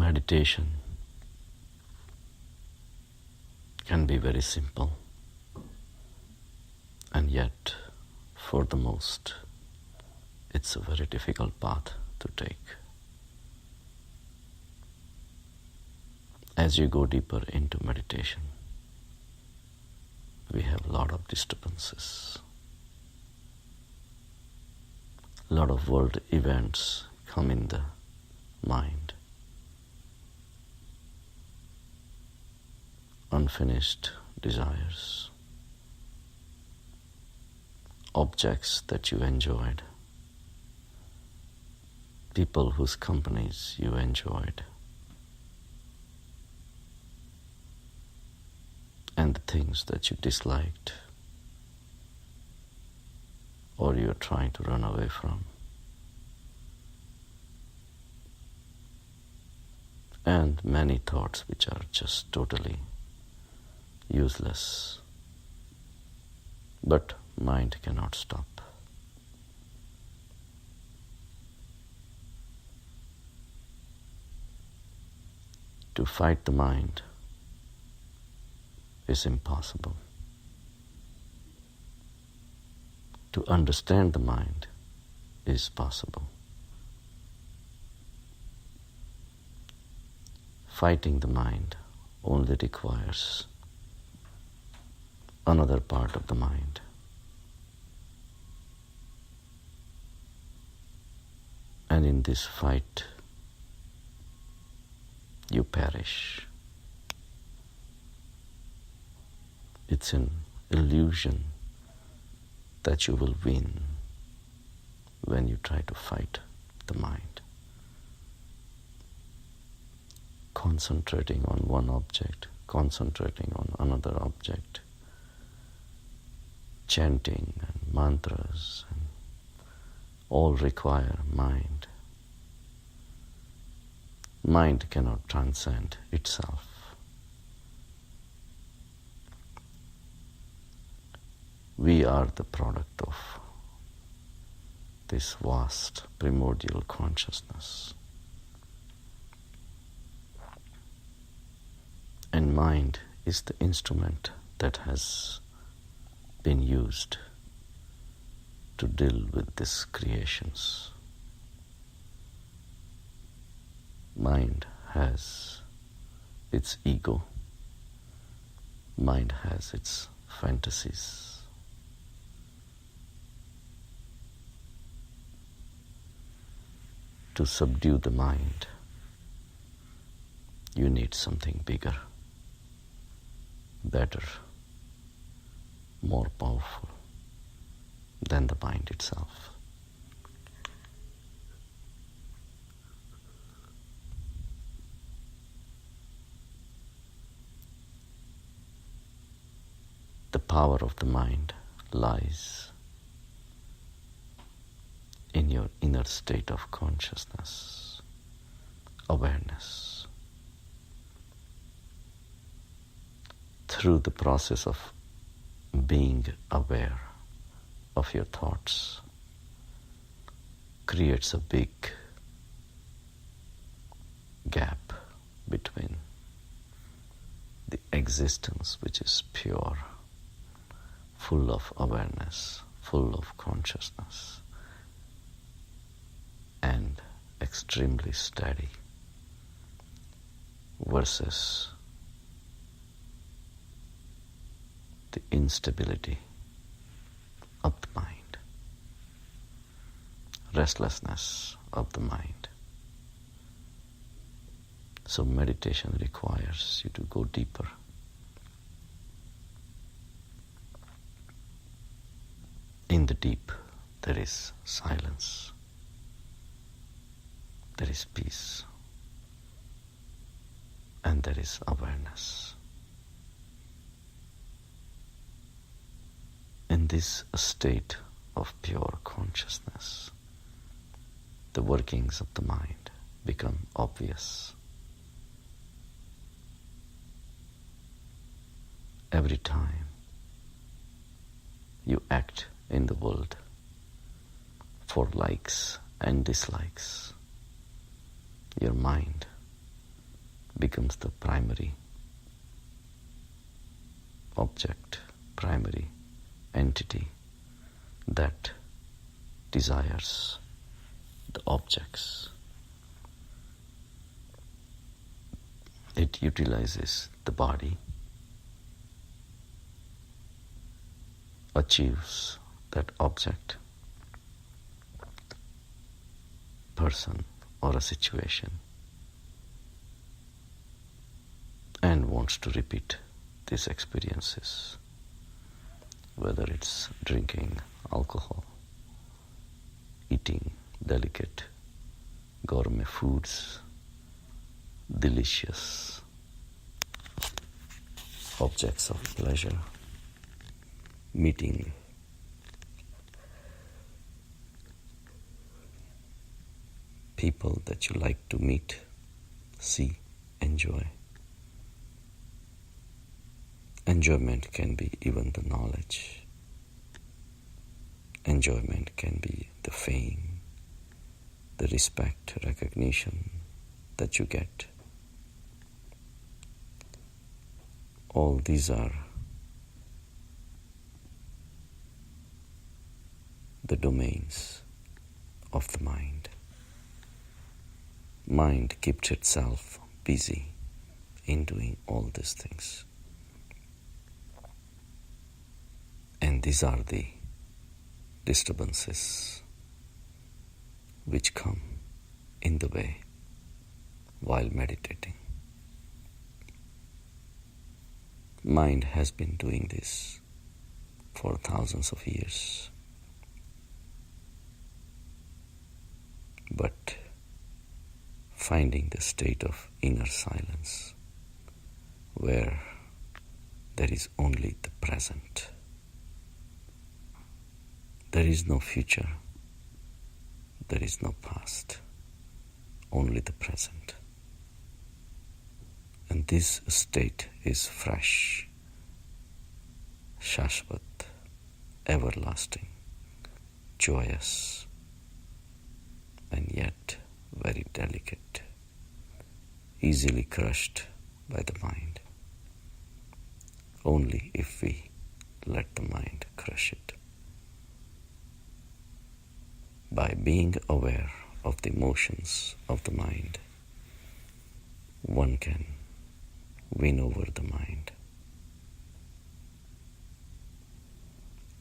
meditation can be very simple, and yet, for the most, it's a very difficult path to take. As you go deeper into meditation, we have a lot of disturbances. A lot of world events come in the mind. Unfinished desires, objects that you enjoyed, people whose companies you enjoyed, and the things that you disliked or you're trying to run away from. And many thoughts which are just totally useless. But mind cannot stop. To fight the mind is impossible. To understand the mind is possible. Fighting the mind only requires another part of the mind. And in this fight, you perish. It's an illusion that you will win when you try to fight the mind. Concentrating on one object, concentrating on another object, chanting and mantras, and all require mind. Mind cannot transcend itself. We are the product of this vast primordial consciousness. And mind is the instrument that has been used to deal with these creations. Mind has its ego. Mind has its fantasies. To subdue the mind, you need something bigger, better, more powerful than the mind itself. The power of the mind lies in your inner state of consciousness, awareness. Through the process of being aware of your thoughts, creates a big gap between the existence which is pure, full of awareness, full of consciousness, and extremely steady, versus the instability of the mind, restlessness of the mind. So meditation requires you to go deeper. In the deep, there is silence. There is peace, and there is awareness. In this state of pure consciousness, the workings of the mind become obvious. Every time you act in the world for likes and dislikes, your mind becomes the primary object, primary entity that desires the objects. It utilizes the body, achieves that object, person or a situation, and wants to repeat these experiences, whether it's drinking alcohol, eating delicate gourmet foods, delicious objects of pleasure, meeting people that you like to meet, see, enjoy. Enjoyment can be even the knowledge. Enjoyment can be the fame, the respect, recognition that you get. All these are the domains of the mind. Mind keeps itself busy in doing all these things. And these are the disturbances which come in the way while meditating. Mind has been doing this for thousands of years. But finding the state of inner silence where there is only the present. There is no future, there is no past, only the present. And this state is fresh, shashvat, everlasting, joyous, and yet very delicate, easily crushed by the mind, only if we let the mind crush it. By being aware of the motions of the mind, one can win over the mind.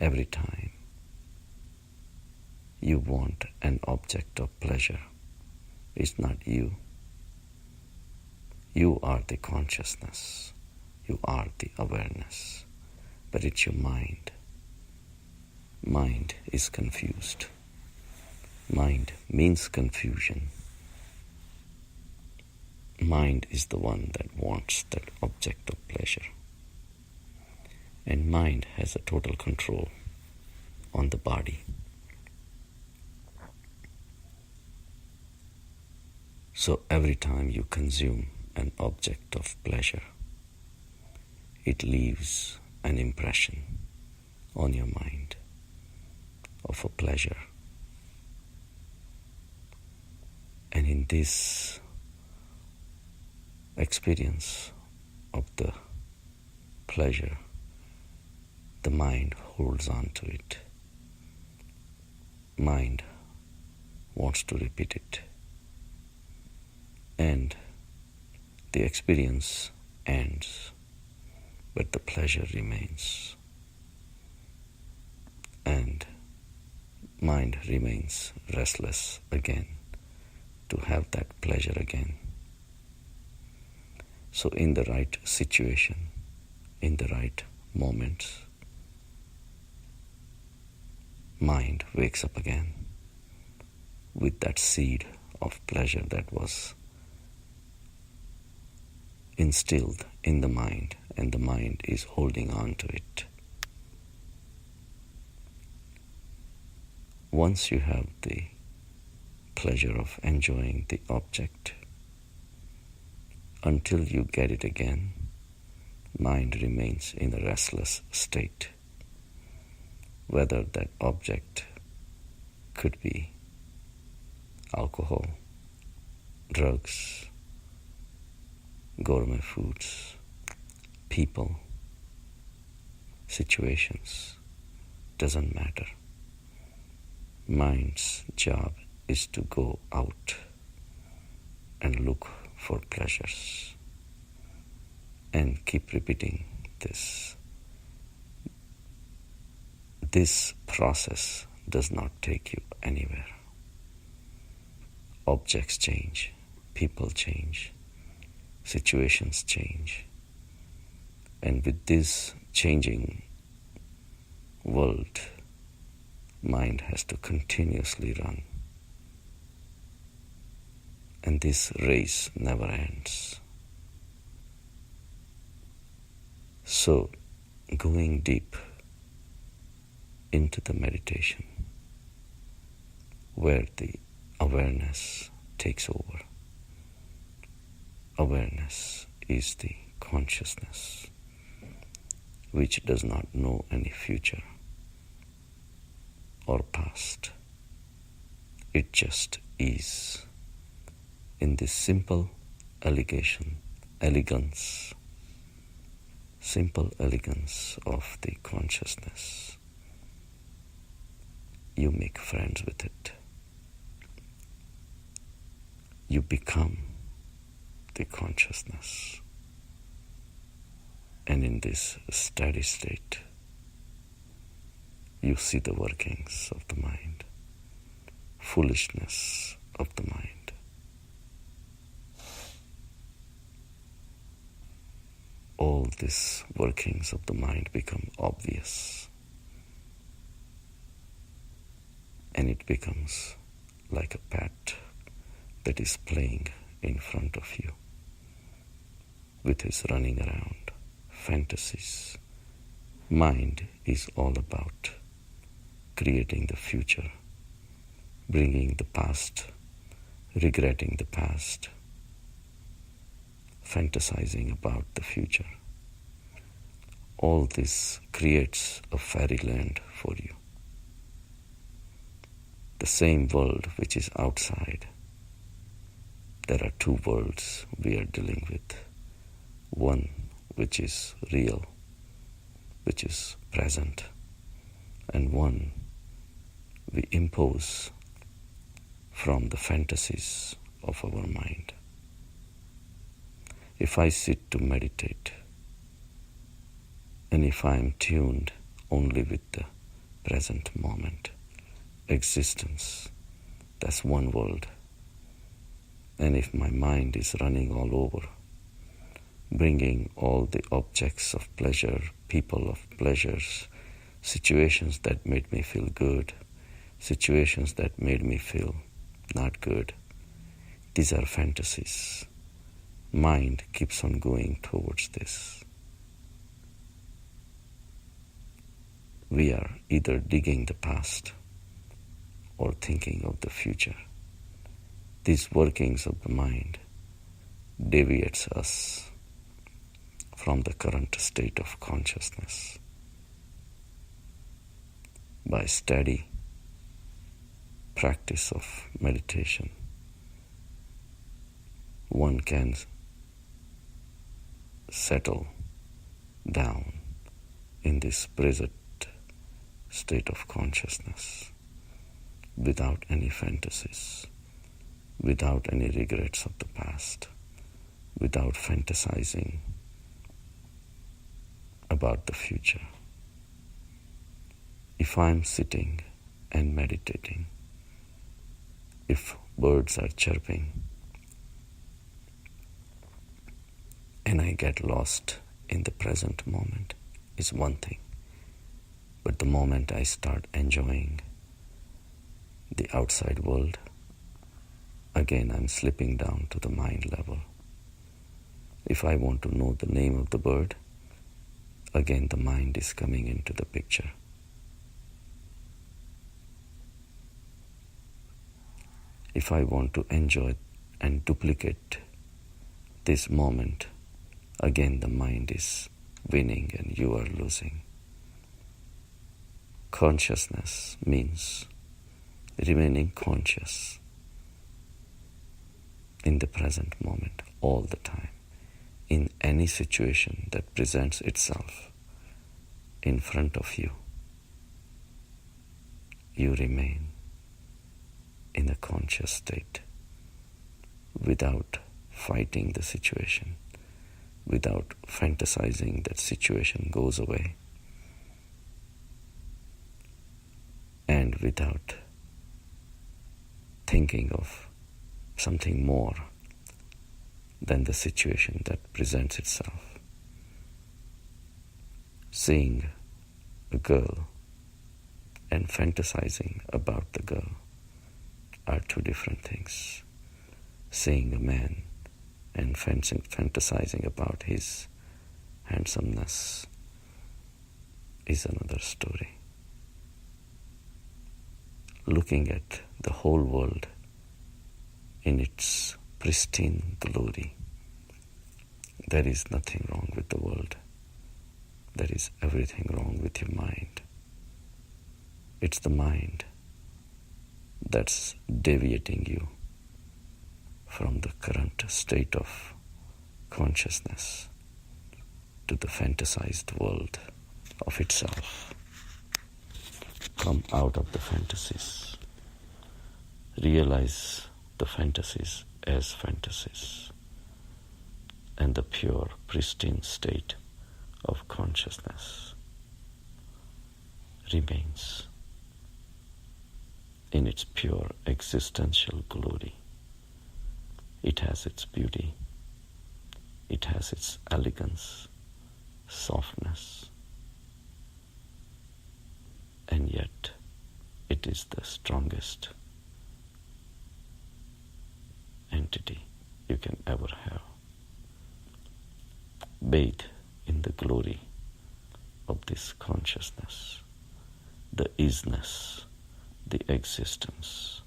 Every time you want an object of pleasure, it's not you. You are the consciousness, you are the awareness, but it's your mind. Mind is confused. Mind means confusion. Mind is the one that wants that object of pleasure. And mind has a total control on the body. So every time you consume an object of pleasure, it leaves an impression on your mind of a pleasure. And in this experience of the pleasure, the mind holds on to it. Mind wants to repeat it. And the experience ends, but the pleasure remains. And mind remains restless again to have that pleasure again. So in the right situation, in the right moments, mind wakes up again with that seed of pleasure that was instilled in the mind, and the mind is holding on to it. Once you have the pleasure of enjoying the object, until you get it again, mind remains in a restless state. Whether that object could be alcohol, drugs, gourmet foods, people, situations, doesn't matter. Mind's job is to go out and look for pleasures and keep repeating this. This process does not take you anywhere. Objects change, people change, situations change. And with this changing world, mind has to continuously run. And this race never ends. So, going deep into the meditation, where the awareness takes over. Awareness is the consciousness which does not know any future or past. It just is. In this simple simple elegance of the consciousness, you make friends with it. You become the consciousness. And in this steady state, you see the workings of the mind, foolishness of the mind. All these workings of the mind become obvious, and it becomes like a pet that is playing in front of you with his running around fantasies. Mind is all about creating the future, bringing the past, regretting the past, fantasizing about the future. All this creates a fairyland for you. The same world which is outside. There are two worlds we are dealing with. One which is real, which is present, and one we impose from the fantasies of our mind. If I sit to meditate, and if I am tuned only with the present moment, existence, that's one world. And if my mind is running all over, bringing all the objects of pleasure, people of pleasures, situations that made me feel good, situations that made me feel not good, these are fantasies. Mind keeps on going towards this. We are either digging the past or thinking of the future. These workings of the mind deviates us from the current state of consciousness. By steady practice of meditation, one can settle down in this present state of consciousness without any fantasies, without any regrets of the past, without fantasizing about the future. If I'm sitting and meditating, if birds are chirping, and I get lost in the present moment, is one thing. But the moment I start enjoying the outside world, again I'm slipping down to the mind level. If I want to know the name of the bird, again the mind is coming into the picture. If I want to enjoy and duplicate this moment, again the mind is winning and you are losing. Consciousness means remaining conscious in the present moment all the time. in any situation that presents itself in front of you, you remain in a conscious state without fighting the situation, without fantasizing that situation goes away, and without thinking of something more than the situation that presents itself. Seeing a girl and fantasizing about the girl are two different things. Seeing a man and fantasizing about his handsomeness is another story. Looking at the whole world in its pristine glory, there is nothing wrong with the world. There is everything wrong with your mind. It's the mind that's deviating you from the current state of consciousness to the fantasized world of itself. Come out of the fantasies. Realize the fantasies as fantasies, and the pure, pristine state of consciousness remains in its pure existential glory. It has its beauty, it has its elegance, softness, and yet it is the strongest entity you can ever have. Bathe in the glory of this consciousness, the isness, the existence,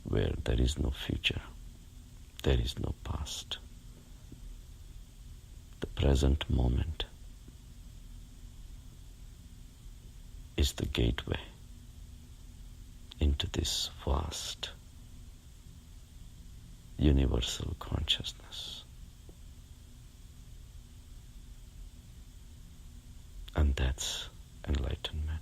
where there is no future, there is no past. The present moment is the gateway into this vast, universal consciousness. And that's enlightenment.